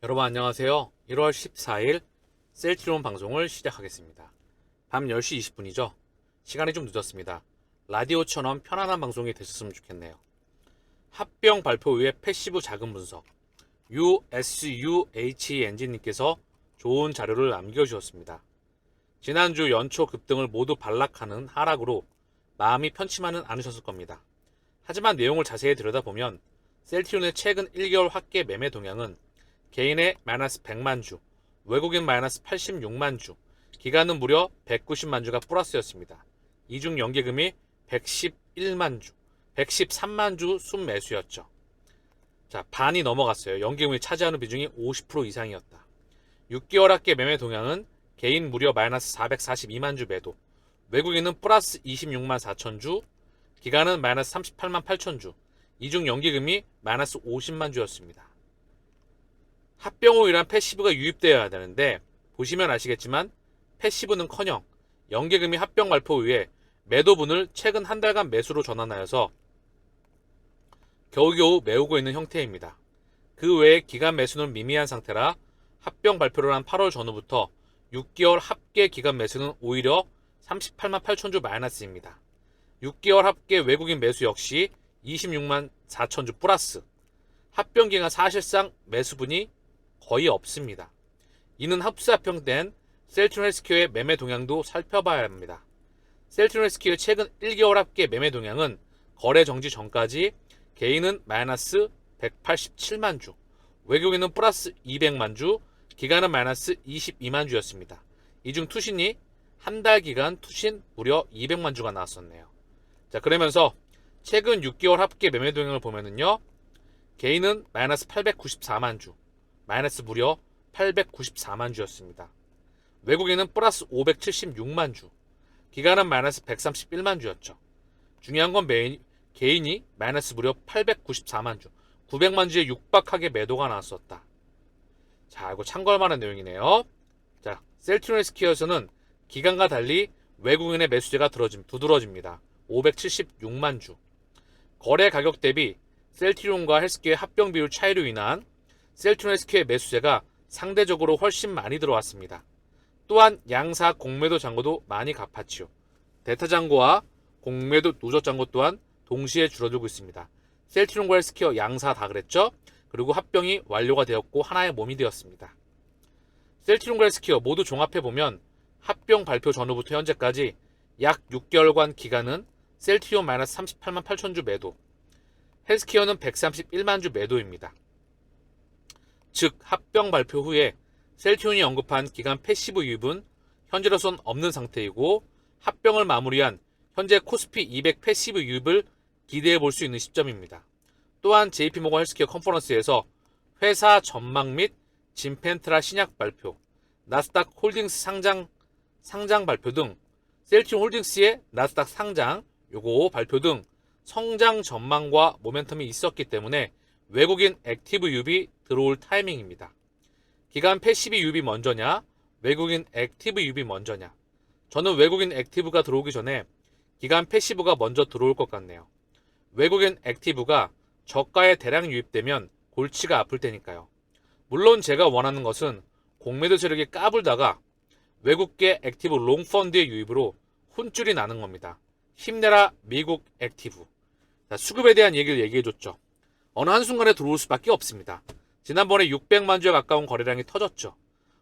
여러분 안녕하세요. 1월 14일 셀트리온 방송을 시작하겠습니다. 밤 10시 20분이죠. 시간이 좀 늦었습니다. 라디오처럼 편안한 방송이 되셨으면 좋겠네요. 합병 발표 후에 패시브 자금 분석 USUH 엔진님께서 좋은 자료를 남겨주셨습니다. 지난주 연초 급등을 모두 반락하는 하락으로 마음이 편치만은 않으셨을 겁니다. 하지만 내용을 자세히 들여다보면 셀트리온의 최근 1개월 합계 매매 동향은 개인의 마이너스 100만 주, 외국인 마이너스 86만 주, 기간은 무려 190만 주가 플러스였습니다. 이중 연계금이 111만 주, 113만 주 순매수였죠. 자, 반이 넘어갔어요. 연계금이 차지하는 비중이 50% 이상이었다. 6개월 합계 매매 동향은 개인 무려 마이너스 442만 주 매도, 외국인은 플러스 26만 4천 주, 기간은 마이너스 38만 8천 주, 이중 연계금이 마이너스 50만 주였습니다. 합병 후 이란 패시브가 유입되어야 되는데 보시면 아시겠지만 패시브는커녕 연계금이 합병 발표 후에 매도분을 최근 한 달간 매수로 전환하여서 겨우겨우 메우고 있는 형태입니다. 그 외에 기간 매수는 미미한 상태라 합병 발표를 한 8월 전후부터 6개월 합계 기간 매수는 오히려 38만 8천 주 마이너스입니다. 6개월 합계 외국인 매수 역시 26만 4천 주 플러스. 합병 기간 사실상 매수분이 거의 없습니다. 이는 합수합병된 셀트리온 헬스케어의 매매 동향도 살펴봐야 합니다. 셀트리온 헬스케어의 최근 1개월 합계 매매 동향은 거래 정지 전까지 개인은 마이너스 187만 주, 외국인은 플러스 200만 주, 기간은 마이너스 22만 주였습니다. 이 중 투신이 한 달 기간 투신 무려 200만 주가 나왔었네요. 자, 그러면서 최근 6개월 합계 매매 동향을 보면은요, 개인은 마이너스 894만 주, 마이너스 무려 894만 주였습니다. 외국인은 플러스 576만 주, 기간은 마이너스 131만 주였죠. 중요한 건 개인이 마이너스 무려 894만 주, 900만 주에 육박하게 매도가 나왔었다. 자, 이거 참고할 만한 내용이네요. 자, 셀트리온 헬스케어에서는 기간과 달리 외국인의 매수세가 두드러집니다. 576만 주. 거래 가격 대비 셀트리온과 헬스케어의 합병 비율 차이로 인한 셀트리온 헬스케어의 매수세가 상대적으로 훨씬 많이 들어왔습니다. 또한 양사 공매도 잔고도 많이 갚았지요. 대타 잔고와 공매도 누적 잔고 또한 동시에 줄어들고 있습니다. 셀트리온과 헬스케어 양사 다 그랬죠? 그리고 합병이 완료가 되었고 하나의 몸이 되었습니다. 셀트리온과 헬스케어 모두 종합해보면 합병 발표 전후부터 현재까지 약 6개월간 기간은 셀트리온 마이너스 38만 8천 주 매도, 헬스케어는 131만 주 매도입니다. 즉 합병 발표 후에 셀트리온이 언급한 기간 패시브 유입은 현재로선 없는 상태이고 합병을 마무리한 현재 코스피 200 패시브 유입을 기대해 볼 수 있는 시점입니다. 또한 JP모건 헬스케어 컨퍼런스에서 회사 전망 및 진펜트라 신약 발표, 나스닥 홀딩스 상장 발표 등 셀트리온 홀딩스의 나스닥 상장 요거 발표 등 성장 전망과 모멘텀이 있었기 때문에 외국인 액티브 유입이 들어올 타이밍입니다. 기간 패시브 유입이 먼저냐, 외국인 액티브 유입이 먼저냐. 저는 외국인 액티브가 들어오기 전에 기간 패시브가 먼저 들어올 것 같네요. 외국인 액티브가 저가에 대량 유입되면 골치가 아플 테니까요. 물론 제가 원하는 것은 공매도 세력이 까불다가 외국계 액티브 롱펀드의 유입으로 혼쭐이 나는 겁니다. 힘내라 미국 액티브. 자, 수급에 대한 얘기를 얘기해줬죠. 어느 한순간에 들어올 수밖에 없습니다. 지난번에 600만 주에 가까운 거래량이 터졌죠.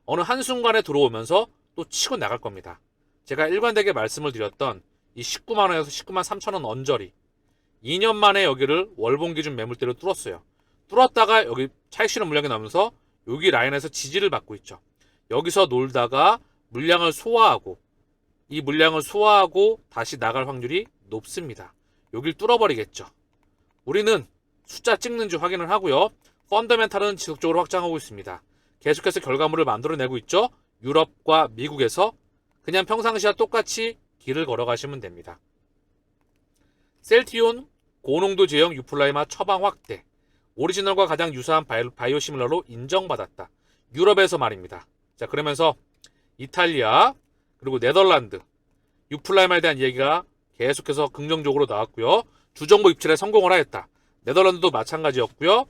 어느 한순간에 들어오면서 또 치고 나갈 겁니다. 제가 일관되게 말씀을 드렸던 이 19만 원에서 19만 3천 원 언저리 2년 만에 여기를 월봉 기준 매물대로 뚫었어요. 뚫었다가 여기 차익 실현 물량이 나오면서 여기 라인에서 지지를 받고 있죠. 여기서 놀다가 물량을 소화하고 이 물량을 소화하고 다시 나갈 확률이 높습니다. 여길 뚫어버리겠죠. 우리는 숫자 찍는지 확인을 하고요. 펀더멘탈은 지속적으로 확장하고 있습니다. 계속해서 결과물을 만들어내고 있죠. 유럽과 미국에서 그냥 평상시와 똑같이 길을 걸어가시면 됩니다. 셀트리온 고농도 제형 유플라이마 처방 확대, 오리지널과 가장 유사한 바이오시밀러로 인정받았다. 유럽에서 말입니다. 자, 그러면서 이탈리아 그리고 네덜란드 유플라이마에 대한 얘기가 계속해서 긍정적으로 나왔고요. 주정부 입찰에 성공을 하였다. 네덜란드도 마찬가지였고요.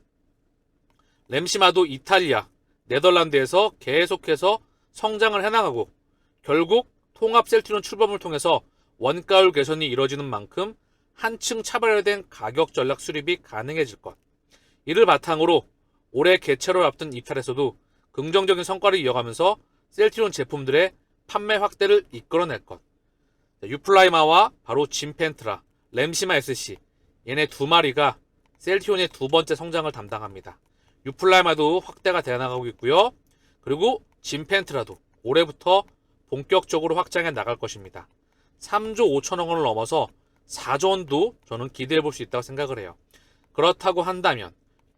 램시마도 이탈리아, 네덜란드에서 계속해서 성장을 해나가고 결국 통합 셀트리온 출범을 통해서 원가율 개선이 이뤄지는 만큼 한층 차별화된 가격 전략 수립이 가능해질 것. 이를 바탕으로 올해 개최를 앞둔 입찰에서도 긍정적인 성과를 이어가면서 셀트리온 제품들의 판매 확대를 이끌어낼 것. 유플라이마와 바로 짐펜트라, 램시마 SC 얘네 두 마리가 셀트리온의 두 번째 성장을 담당합니다. 유플라이마도 확대가 되어나가고 있고요. 그리고 짐펜트라도 올해부터 본격적으로 확장해 나갈 것입니다. 3조 5천억 원을 넘어서 4조 원도 저는 기대해 볼 수 있다고 생각을 해요. 그렇다고 한다면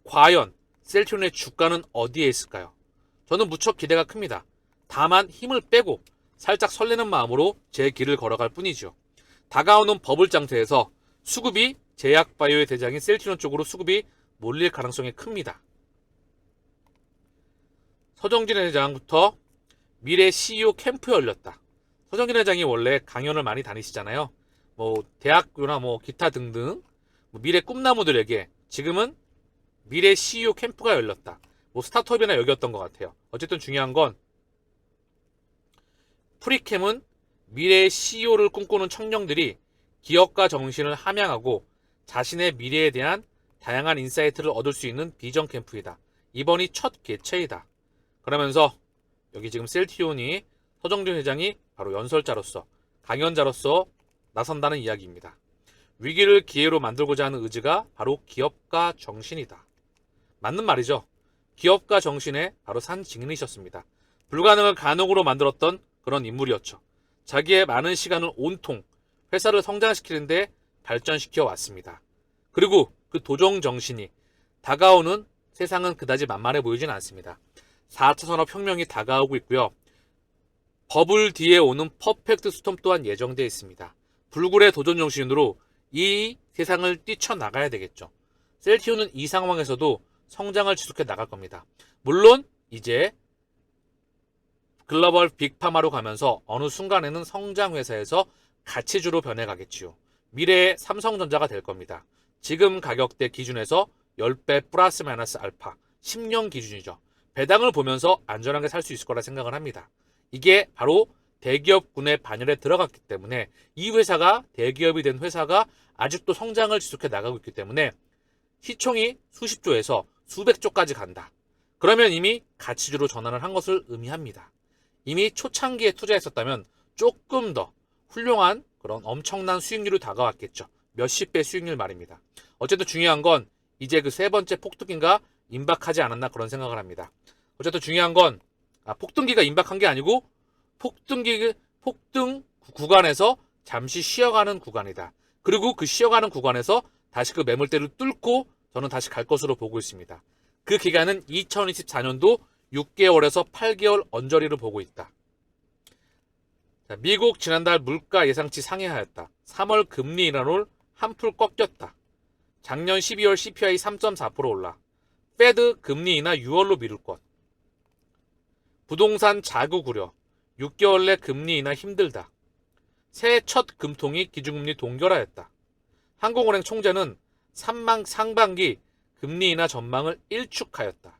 과연 셀트리온의 주가는 어디에 있을까요? 저는 무척 기대가 큽니다. 다만 힘을 빼고 살짝 설레는 마음으로 제 길을 걸어갈 뿐이죠. 다가오는 버블 장세에서 수급이 제약바이오의 대장인 셀트리온 쪽으로 수급이 몰릴 가능성이 큽니다. 서정진 회장부터 미래 CEO 캠프 열렸다. 서정진 회장이 원래 강연을 많이 다니시잖아요. 대학교나 기타 등등 미래 꿈나무들에게 지금은 미래 CEO 캠프가 열렸다. 스타트업이나 여기였던 것 같아요. 어쨌든 중요한 건 프리캠은 미래의 CEO를 꿈꾸는 청년들이 기업가 정신을 함양하고 자신의 미래에 대한 다양한 인사이트를 얻을 수 있는 비전 캠프이다. 이번이 첫 개최이다. 그러면서 여기 지금 셀트리온이 서정진 회장이 바로 연설자로서 강연자로서 나선다는 이야기입니다. 위기를 기회로 만들고자 하는 의지가 바로 기업가 정신이다. 맞는 말이죠. 기업가 정신의 바로 산 증인이셨습니다. 불가능을 가능으로 만들었던 그런 인물이었죠. 자기의 많은 시간을 온통 회사를 성장시키는데 발전시켜 왔습니다. 그리고 그 도정 정신이 다가오는 세상은 그다지 만만해 보이진 않습니다. 4차 산업혁명이 다가오고 있고요. 버블 뒤에 오는 퍼펙트 스톰 또한 예정되어 있습니다. 불굴의 도전 정신으로 이 세상을 뛰쳐나가야 되겠죠. 셀트리온은 이 상황에서도 성장을 지속해 나갈 겁니다. 물론 이제 글로벌 빅파마로 가면서 어느 순간에는 성장 회사에서 가치주로 변해가겠지요. 미래의 삼성전자가 될 겁니다. 지금 가격대 기준에서 10배 플러스 마이너스 알파 10년 기준이죠. 배당을 보면서 안전하게 살 수 있을 거라 생각을 합니다. 이게 바로 대기업군의 반열에 들어갔기 때문에 이 회사가 대기업이 된 회사가 아직도 성장을 지속해 나가고 있기 때문에 시총이 수십조에서 수백조까지 간다. 그러면 이미 가치주로 전환을 한 것을 의미합니다. 이미 초창기에 투자했었다면 조금 더 훌륭한 그런 엄청난 수익률이 다가왔겠죠. 몇십 배 수익률 말입니다. 어쨌든 중요한 건 이제 그 세 번째 폭등기가 임박하지 않았나 그런 생각을 합니다. 어쨌든 중요한 건 폭등기가 임박한 게 아니고 폭등 구간에서 잠시 쉬어가는 구간이다. 그리고 그 쉬어가는 구간에서 다시 그 매물대를 뚫고 저는 다시 갈 것으로 보고 있습니다. 그 기간은 2024년도 6개월에서 8개월 언저리를 보고 있다. 미국 지난달 물가 예상치 상회하였다. 3월 금리 인하율 한풀 꺾였다. 작년 12월 CPI 3.4% 올라. 페드 금리 인하 6월로 미룰 것. 부동산 자국 우려. 6개월 내 금리 인하 힘들다. 새해 첫 금통이 기준금리 동결하였다. 한국은행 총재는 상반기 금리 인하 전망을 일축하였다.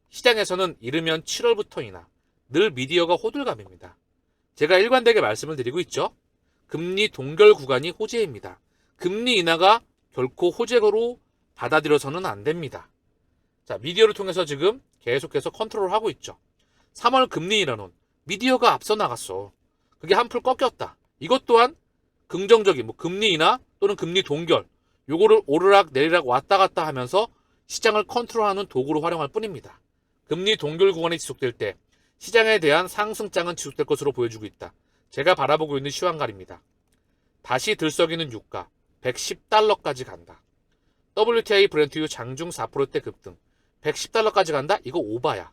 시장에서는 이르면 7월부터 인하. 늘 미디어가 호들갑입니다. 제가 일관되게 말씀을 드리고 있죠. 금리 동결 구간이 호재입니다. 금리 인하가 결코 호재로 받아들여서는 안 됩니다. 자, 미디어를 통해서 지금 계속해서 컨트롤하고 있죠. 3월 금리 인하는 미디어가 앞서 나갔어. 그게 한풀 꺾였다. 이것 또한 긍정적인 금리 인하 또는 금리 동결 요거를 오르락 내리락 왔다 갔다 하면서 시장을 컨트롤하는 도구로 활용할 뿐입니다. 금리 동결 구간이 지속될 때 시장에 대한 상승장은 지속될 것으로 보여주고 있다. 제가 바라보고 있는 시황갈입니다. 다시 들썩이는 유가 110달러까지 간다. WTI 브렌트유 장중 4%대 급등 110달러까지 간다? 이거 오바야.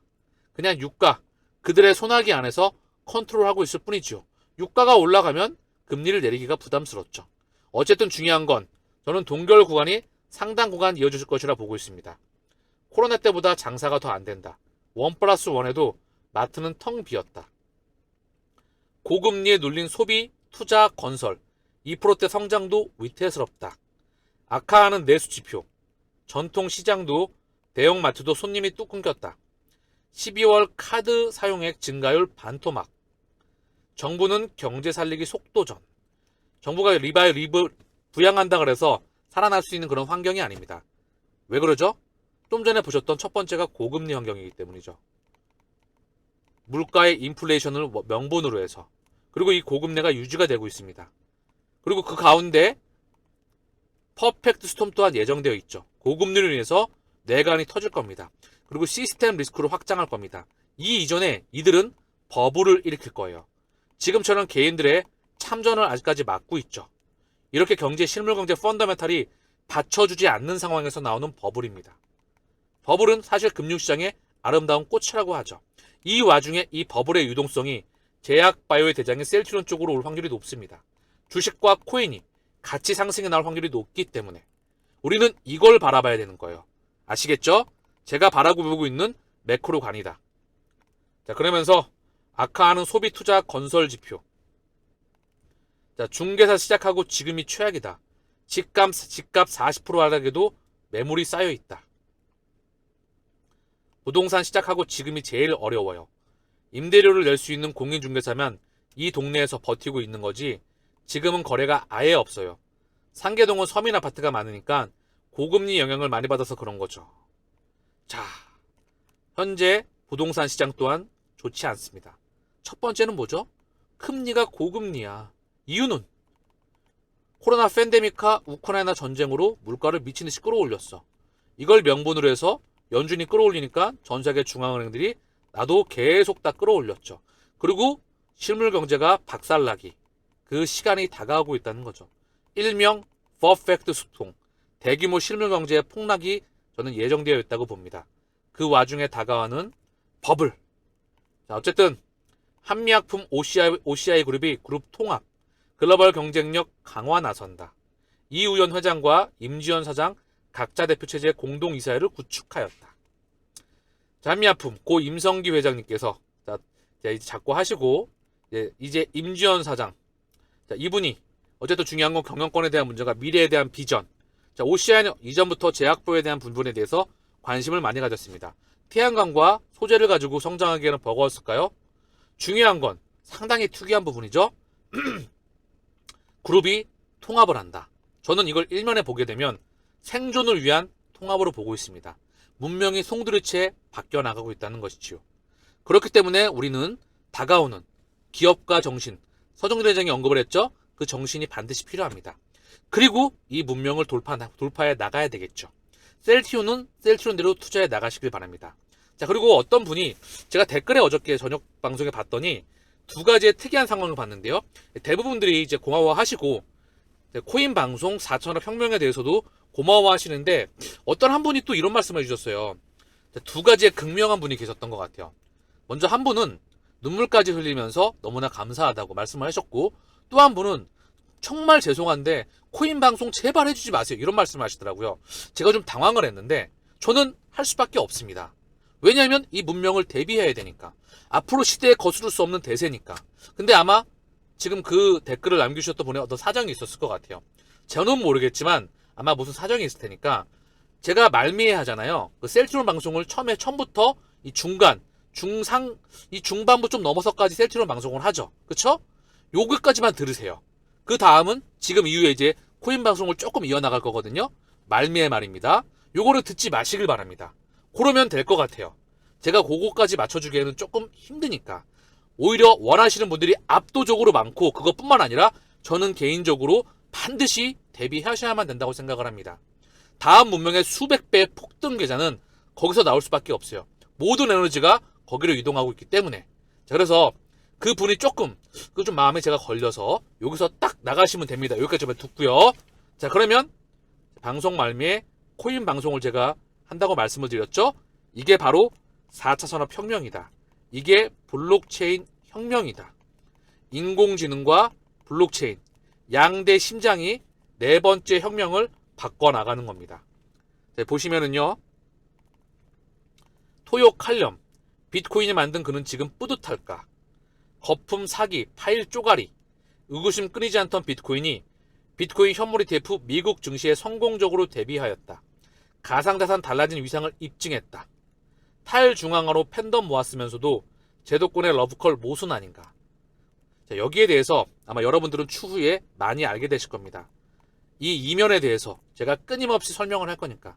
그냥 유가 그들의 손아귀 안에서 컨트롤하고 있을 뿐이죠. 유가가 올라가면 금리를 내리기가 부담스럽죠. 어쨌든 중요한 건 저는 동결 구간이 상당 구간 이어질 것이라 보고 있습니다. 코로나 때보다 장사가 더 안 된다. 1+1에도 마트는 텅 비었다. 고금리에 눌린 소비, 투자, 건설 2%대 성장도 위태스럽다. 악화하는 내수 지표, 전통 시장도 대형마트도 손님이 뚝 끊겼다. 12월 카드 사용액 증가율 반토막. 정부는 경제 살리기 속도전. 정부가 리브 부양한다 그래서 살아날 수 있는 그런 환경이 아닙니다. 왜 그러죠? 좀 전에 보셨던 첫 번째가 고금리 환경이기 때문이죠. 물가의 인플레이션을 명분으로 해서. 그리고 이 고금리가 유지가 되고 있습니다. 그리고 그 가운데 퍼펙트 스톰 또한 예정되어 있죠. 고금리로 인해서 뇌관이 터질 겁니다. 그리고 시스템 리스크를 확장할 겁니다. 이 이전에 이들은 버블을 일으킬 거예요. 지금처럼 개인들의 참전을 아직까지 막고 있죠. 이렇게 실물경제 펀더멘탈이 받쳐주지 않는 상황에서 나오는 버블입니다. 버블은 사실 금융시장의 아름다운 꽃이라고 하죠. 이 와중에 이 버블의 유동성이 제약 바이오의 대장인 셀트리온 쪽으로 올 확률이 높습니다. 주식과 코인이 같이 상승해 나올 확률이 높기 때문에 우리는 이걸 바라봐야 되는 거예요. 아시겠죠? 제가 바라보고 있는 매크로관이다. 자, 그러면서 악화하는 소비, 투자, 건설 지표. 자, 중개사 시작하고 지금이 최악이다. 집값 40% 하락에도 매물이 쌓여 있다. 부동산 시작하고 지금이 제일 어려워요. 임대료를 낼 수 있는 공인중개사면 이 동네에서 버티고 있는 거지 지금은 거래가 아예 없어요. 상계동은 서민 아파트가 많으니까 고금리 영향을 많이 받아서 그런 거죠. 자, 현재 부동산 시장 또한 좋지 않습니다. 첫 번째는 뭐죠? 금리가 고금리야. 이유는 코로나 팬데믹과 우크라이나 전쟁으로 물가를 미친 듯이 끌어올렸어. 이걸 명분으로 해서 연준이 끌어올리니까 전 세계 중앙은행들이 나도 계속 다 끌어올렸죠. 그리고 실물 경제가 박살나기. 그 시간이 다가오고 있다는 거죠. 일명 퍼펙트 스톰. 대규모 실물 경제의 폭락이 저는 예정되어 있다고 봅니다. 그 와중에 다가오는 버블. 자, 어쨌든 한미약품 OCI 그룹이 그룹 통합, 글로벌 경쟁력 강화 나선다. 이우연 회장과 임지연 사장 각자 대표 체제 공동 이사회를 구축하였다. 자, 한미약품 고 임성기 회장님께서 이제 자꾸 하시고 이제 임지연 사장. 자, 이분이 어쨌든 중요한 건 경영권에 대한 문제가 미래에 대한 비전. 자, OCI는 이전부터 제약보에 대한 부분에 대해서 관심을 많이 가졌습니다. 태양광과 소재를 가지고 성장하기에는 버거웠을까요? 중요한 건 상당히 특이한 부분이죠. 그룹이 통합을 한다. 저는 이걸 일면에 보게 되면 생존을 위한 통합으로 보고 있습니다. 문명이 송두리째 바뀌어 나가고 있다는 것이지요. 그렇기 때문에 우리는 다가오는 기업가 정신, 서정진 회장이 언급을 했죠. 그 정신이 반드시 필요합니다. 그리고 이 문명을 돌파해 나가야 되겠죠. 셀트리온은 셀트리온대로 투자해 나가시길 바랍니다. 자, 그리고 어떤 분이 제가 댓글에 어저께 저녁 방송에 봤더니 두 가지의 특이한 상황을 봤는데요. 대부분들이 이제 고마워하시고 코인 방송 4천억 혁명에 대해서도 고마워하시는데 어떤 한 분이 또 이런 말씀을 해주셨어요. 두 가지의 극명한 분이 계셨던 것 같아요. 먼저 한 분은 눈물까지 흘리면서 너무나 감사하다고 말씀을 하셨고 또 한 분은 정말 죄송한데 코인 방송 제발 해주지 마세요. 이런 말씀을 하시더라고요. 제가 좀 당황을 했는데 저는 할 수밖에 없습니다. 왜냐하면 이 문명을 대비해야 되니까. 앞으로 시대에 거스를 수 없는 대세니까. 근데 아마 지금 그 댓글을 남겨주셨던 분의 어떤 사정이 있었을 것 같아요. 저는 모르겠지만 아마 무슨 사정이 있을 테니까 제가 말미에 하잖아요. 그 셀트리온 방송을 처음부터 이 중간, 중상, 이 중반부 좀 넘어서까지 셀트리온 방송을 하죠. 그쵸? 요거까지만 들으세요. 그 다음은 지금 이후에 이제 코인 방송을 조금 이어나갈 거거든요. 말미에 말입니다. 요거를 듣지 마시길 바랍니다. 그러면 될 것 같아요. 제가 그거까지 맞춰주기에는 조금 힘드니까. 오히려 원하시는 분들이 압도적으로 많고 그것뿐만 아니라 저는 개인적으로 반드시 대비하셔야만 된다고 생각을 합니다. 다음 문명의 수백 배의 폭등 계좌는 거기서 나올 수밖에 없어요. 모든 에너지가 거기로 이동하고 있기 때문에. 자, 그래서 그 분이 조금 좀 마음에 제가 걸려서 여기서 딱 나가시면 됩니다. 여기까지만 듣고요. 자, 그러면 방송 말미에 코인 방송을 제가 한다고 말씀을 드렸죠. 이게 바로 4차 산업혁명이다. 이게 블록체인 혁명이다. 인공지능과 블록체인 양대 심장이 네 번째 혁명을 바꿔나가는 겁니다. 자, 보시면은요. 토요 칼륨 비트코인이 만든 그는 지금 뿌듯할까? 거품 사기, 파일 쪼가리, 의구심 끊이지 않던 비트코인이 비트코인 현물 ETF 미국 증시에 성공적으로 대비하였다. 가상자산 달라진 위상을 입증했다. 탈중앙화로 팬덤 모았으면서도 제도권의 러브콜 모순 아닌가. 자, 여기에 대해서 아마 여러분들은 추후에 많이 알게 되실 겁니다. 이 이면에 대해서 제가 끊임없이 설명을 할 거니까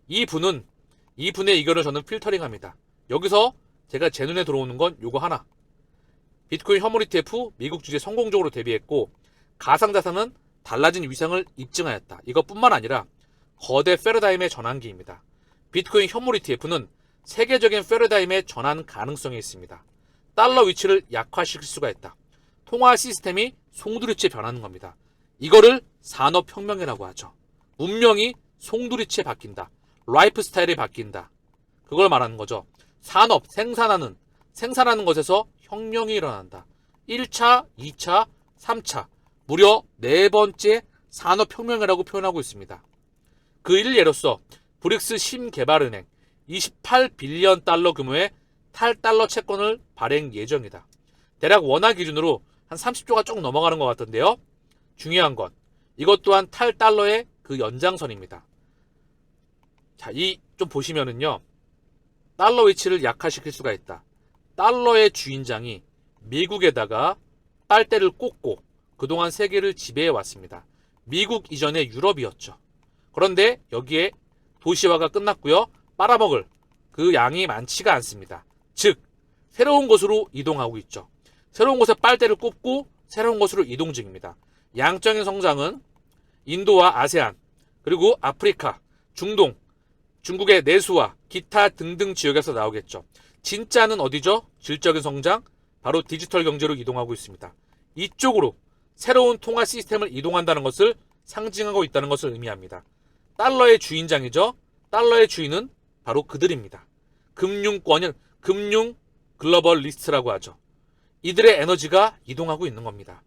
이 분의 의견을 저는 필터링합니다. 여기서 제가 제 눈에 들어오는 건 요거 하나. 비트코인 현물 ETF 미국 주재 성공적으로 대비했고 가상자산은 달라진 위상을 입증하였다. 이것뿐만 아니라 거대 패러다임의 전환기입니다. 비트코인 현물 ETF는 세계적인 패러다임의 전환 가능성이 있습니다. 달러 위치를 약화시킬 수가 있다. 통화 시스템이 송두리째 변하는 겁니다. 이거를 산업혁명이라고 하죠. 문명이 송두리째 바뀐다. 라이프 스타일이 바뀐다. 그걸 말하는 거죠. 산업, 생산하는 것에서 혁명이 일어난다. 1차, 2차, 3차, 무려 4번째 산업혁명이라고 표현하고 있습니다. 그 일을 예로서 브릭스 신개발은행 28빌리언 달러 규모의 탈달러 채권을 발행 예정이다. 대략 원화 기준으로 한 30조가 조금 넘어가는 것 같던데요. 중요한 건 이것 또한 탈달러의 그 연장선입니다. 자, 이 좀 보시면은요. 달러 위치를 약화시킬 수가 있다. 달러의 주인장이 미국에다가 빨대를 꽂고 그동안 세계를 지배해 왔습니다. 미국 이전에 유럽이었죠. 그런데 여기에 도시화가 끝났고요. 빨아먹을 그 양이 많지가 않습니다. 즉 새로운 곳으로 이동하고 있죠. 새로운 곳에 빨대를 꽂고 새로운 곳으로 이동 중입니다. 양적인 성장은 인도와 아세안, 그리고 아프리카, 중동, 중국의 내수와 기타 등등 지역에서 나오겠죠. 진짜는 어디죠? 질적인 성장, 바로 디지털 경제로 이동하고 있습니다. 이쪽으로 새로운 통화 시스템을 이동한다는 것을 상징하고 있다는 것을 의미합니다. 달러의 주인장이죠. 달러의 주인은 바로 그들입니다. 금융권, 금융 글로벌리스트라고 하죠. 이들의 에너지가 이동하고 있는 겁니다.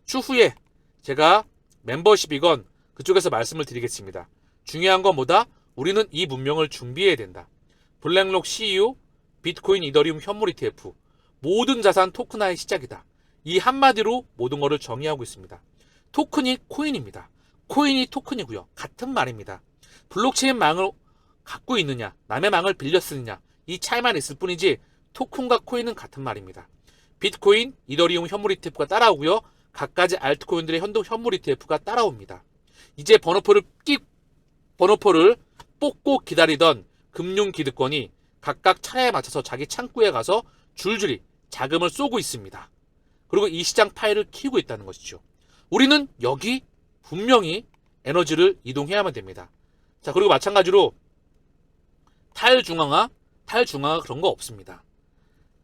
추후에 제가 멤버십이건 그쪽에서 말씀을 드리겠습니다. 중요한 건 뭐다? 우리는 이 문명을 준비해야 된다. 블랙록 CU, 비트코인 이더리움 현물 ETF, 모든 자산 토큰화의 시작이다. 이 한마디로 모든 것을 정의하고 있습니다. 토큰이 코인입니다. 코인이 토큰이고요. 같은 말입니다. 블록체인 망을 갖고 있느냐, 남의 망을 빌려 쓰느냐, 이 차이만 있을 뿐이지 토큰과 코인은 같은 말입니다. 비트코인, 이더리움 현물 ETF가 따라오고요. 각가지 알트코인들의 현물 ETF가 따라옵니다. 이제 번호표를 뽑고 기다리던 금융기득권이 각각 차례에 맞춰서 자기 창구에 가서 줄줄이 자금을 쏘고 있습니다. 그리고 이 시장 파일을 키우고 있다는 것이죠. 우리는 여기 분명히 에너지를 이동해야만 됩니다. 자, 그리고 마찬가지로 탈중앙화 그런 거 없습니다.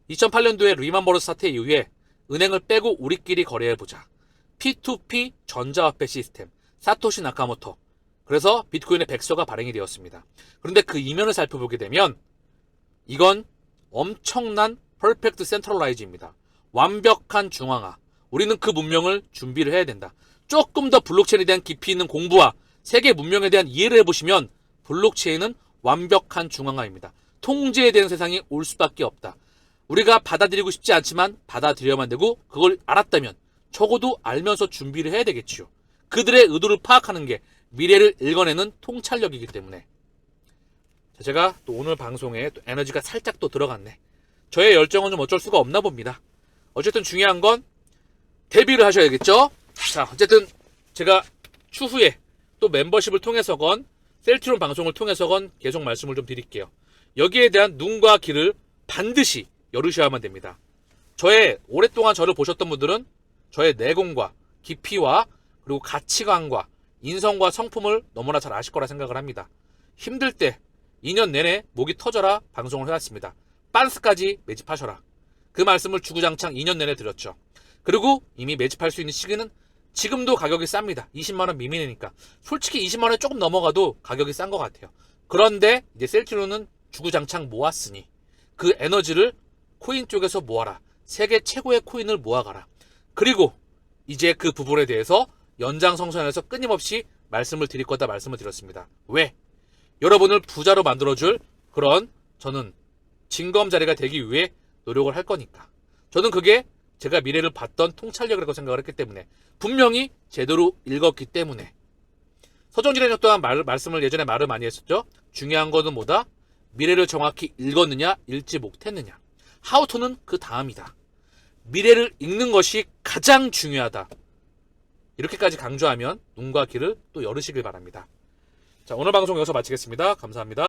2008년도에 리만버러스 사태 이후에 은행을 빼고 우리끼리 거래해보자. P2P 전자화폐 시스템, 사토시 나카모토. 그래서 비트코인의 백서가 발행이 되었습니다. 그런데 그 이면을 살펴보게 되면 이건 엄청난 퍼펙트 센트럴라이즈입니다. 완벽한 중앙화. 우리는 그 문명을 준비를 해야 된다. 조금 더 블록체인에 대한 깊이 있는 공부와 세계 문명에 대한 이해를 해보시면 블록체인은 완벽한 중앙화입니다. 통제에 대한 세상이 올 수밖에 없다. 우리가 받아들이고 싶지 않지만 받아들여야만 되고 그걸 알았다면 적어도 알면서 준비를 해야 되겠지요. 그들의 의도를 파악하는 게 미래를 읽어내는 통찰력이기 때문에. 자, 제가 또 오늘 방송에 또 에너지가 살짝 또 들어갔네. 저의 열정은 좀 어쩔 수가 없나 봅니다. 어쨌든 중요한 건 데뷔를 하셔야겠죠. 자, 어쨌든 제가 추후에 또 멤버십을 통해서건 셀트론 방송을 통해서건 계속 말씀을 좀 드릴게요. 여기에 대한 눈과 귀를 반드시 열으셔야만 됩니다. 오랫동안 저를 보셨던 분들은 저의 내공과 깊이와 그리고 가치관과 인성과 성품을 너무나 잘 아실 거라 생각을 합니다. 힘들 때 2년 내내 목이 터져라 방송을 해왔습니다. 빤스까지 매집하셔라. 그 말씀을 주구장창 2년 내내 드렸죠. 그리고 이미 매집할 수 있는 시기는 지금도 가격이 쌉니다. 20만원 미만이니까. 솔직히 20만원이 조금 넘어가도 가격이 싼 것 같아요. 그런데 이제 셀트론은 주구장창 모았으니 그 에너지를 코인 쪽에서 모아라. 세계 최고의 코인을 모아가라. 그리고 이제 그 부분에 대해서 연장성선에서 끊임없이 말씀을 드릴 거다 말씀을 드렸습니다. 왜? 여러분을 부자로 만들어줄 그런 저는 징검자리가 되기 위해 노력을 할 거니까. 저는 그게 제가 미래를 봤던 통찰력이라고 생각을 했기 때문에 분명히 제대로 읽었기 때문에 서정진의 또한 말씀을 예전에 말을 많이 했었죠. 중요한 거는 뭐다? 미래를 정확히 읽었느냐, 읽지 못했느냐. 하우토는 그 다음이다. 미래를 읽는 것이 가장 중요하다. 이렇게까지 강조하면 눈과 귀를 또 열으시길 바랍니다. 자, 오늘 방송 여기서 마치겠습니다. 감사합니다.